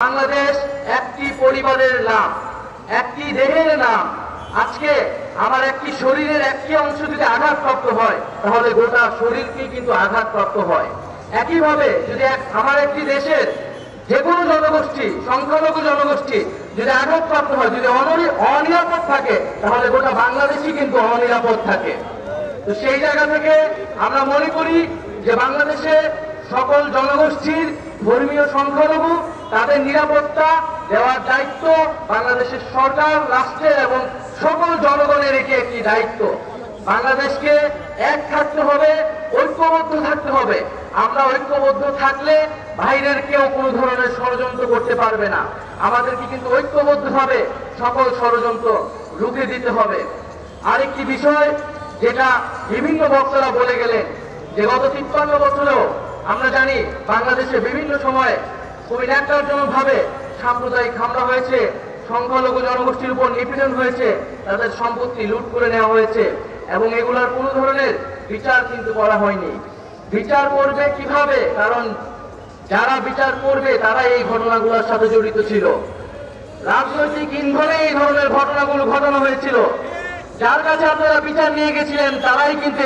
বাংলাদেশ একটি পরিবারের নাম, একটি দেহের নাম। আজকে আমার একটি শরীরের একটি অংশ যদি আঘাতপ্রাপ্ত হয় তাহলে গোটা শরীরকে কিন্তু আঘাতপ্রাপ্ত হয়। একইভাবে যদি আমার একটি দেশের যে কোনো জনগোষ্ঠী, সংখ্যালঘু জনগোষ্ঠী যদি আঘাতপ্রাপ্ত হয়, যদি অনিরাপদ থাকে, তাহলে গোটা বাংলাদেশই কিন্তু অনিরাপদ থাকে। তো সেই জায়গা থেকে আমরা মনে করি যে বাংলাদেশে সকল জনগোষ্ঠীর ধর্মীয় সংখ্যালঘু তাদের নিরাপত্তা দেওয়ার দায়িত্ব বাংলাদেশের সরকার, রাষ্ট্রের এবং সকল জনগণের একটি দায়িত্ব। বাংলাদেশকে এক থাকতে হবে, ঐক্যবদ্ধ থাকতে হবে। আমরা ঐক্যবদ্ধ থাকলে বাইরের কেউ কোনো ধরনের ষড়যন্ত্র করতে পারবে না। আমাদেরকে কিন্তু ঐক্যবদ্ধভাবে সকল ষড়যন্ত্র রুখে দিতে হবে। আরেকটি বিষয় যেটা বিভিন্ন বক্তারা বলে গেলেন, যে গত 53 বছরেও আমরা জানি বাংলাদেশে বিভিন্ন সময়ে খুবই ন্যাক্কারজনকভাবে সাম্প্রদায়িক হামলা হয়েছে, সংখ্যালঘু জনগোষ্ঠীর উপর নিপীড়ন হয়েছে, তাদের সম্পত্তি লুট করে নেওয়া হয়েছে এবং এগুলার কোনো ধরনের বিচার কিন্তু করা হয়নি। বিচার করবে কিভাবে? কারণ যারা বিচার করবে তারা এই ঘটনাগুলোর সাথে জড়িত ছিল। রাজনৈতিক ইন্ধনে এই ধরনের ঘটনাগুলো ঘটানো হয়েছিল। যার কাছে আপনারা বিচার নিয়ে গেছিলেন তারাই কিন্তু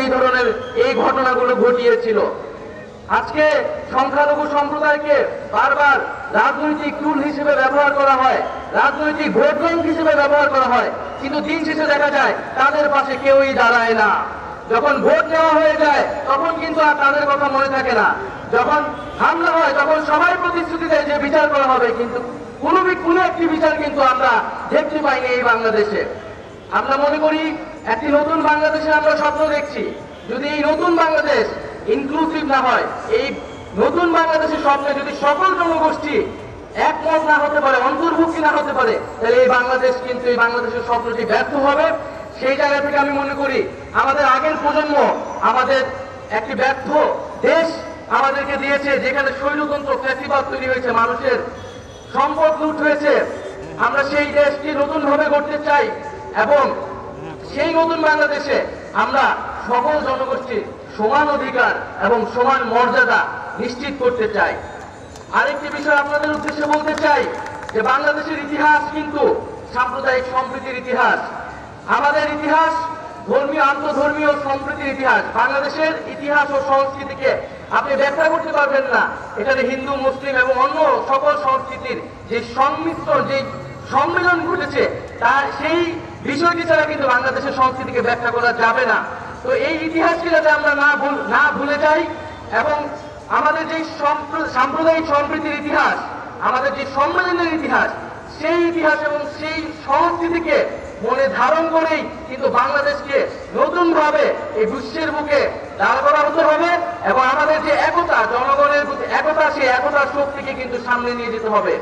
এই ঘটনাগুলো ঘটিয়েছিল। আজকে সংখ্যালঘু সম্প্রদায়কে বারবার রাজনৈতিক টুল হিসেবে ব্যবহার করা হয়, রাজনৈতিক ভোট ব্যাংক হিসেবে ব্যবহার করা হয়, কিন্তু দিন শেষে দেখা যায় তাদের পাশে কেউই দাঁড়ায় না। যখন ভোট নেওয়া হয়ে যায় তখন কিন্তু আর তাদের কথা মনে থাকে না। যখন হামলা হয় তখন সবাই প্রতিশ্রুতি দেয় যে বিচার করা হবে, কিন্তু কোনো একটি বিচার কিন্তু আমরা দেখতে পাইনি এই বাংলাদেশে। আমরা মনে করি একটি নতুন বাংলাদেশের আমরা স্বপ্ন দেখছি। যদি এই নতুন বাংলাদেশ ইনক্লুসিভ না হয়, এই নতুন বাংলাদেশের স্বপ্নে যদি সকল জনগোষ্ঠী একমত না হতে পারে, অন্তর্ভুক্তি না হতে পারে, তাহলে এই বাংলাদেশের স্বপ্নটি ব্যর্থ হবে। সেই জায়গা থেকে আমি মনে করি আমাদের আগের প্রজন্ম আমাদের একটি ব্যর্থ দেশ আমাদেরকে দিয়েছে, যেখানে স্বৈরতন্ত্র ফ্যাসিবাদ তৈরি হয়েছে, মানুষের সম্পদ লুট হয়েছে। আমরা সেই দেশটি নতুনভাবে গড়তে চাই এবং সেই নতুন বাংলাদেশে আমরা সকল জনগোষ্ঠীর সমান অধিকার এবং সমান মর্যাদা নিশ্চিত করতে চাই। আরেকটি বিষয় আপনাদের উদ্দেশ্যে বলতে চাই যে বাংলাদেশের ইতিহাস কিন্তু সাম্প্রদায়িক সম্প্রীতির ইতিহাস। আমাদের ইতিহাস ধর্মীয়, আন্তধর্মীয় সম্প্রীতির ইতিহাস। বাংলাদেশের ইতিহাস ও সংস্কৃতিকে আপনি ব্যাখ্যা করতে পারবেন না এখানে হিন্দু, মুসলিম এবং অন্য সকল সংস্কৃতির যে সংমিশ্রণ, যে সম্মেলন ঘটেছে, তার সেই বিষয়টি ছাড়া কিন্তু বাংলাদেশের সংস্কৃতিকে ব্যাখ্যা করা যাবে না। তো এই ইতিহাসকে যাতে আমরা না ভুলে যাই এবং আমাদের যে সাম্প্রদায়িক সম্প্রীতির ইতিহাস, আমাদের যে সম্মেলনের ইতিহাস, সেই ইতিহাস এবং সেই সংস্কৃতিকে মনে ধারণ করেই কিন্তু বাংলাদেশকে নতুনভাবে এই বিশ্বের বুকে দাঁড় করা হতে হবে এবং আমাদের যে একতা, জনগণের একতা, সেই একতার শক্তিকে কিন্তু সামনে নিয়ে যেতে হবে।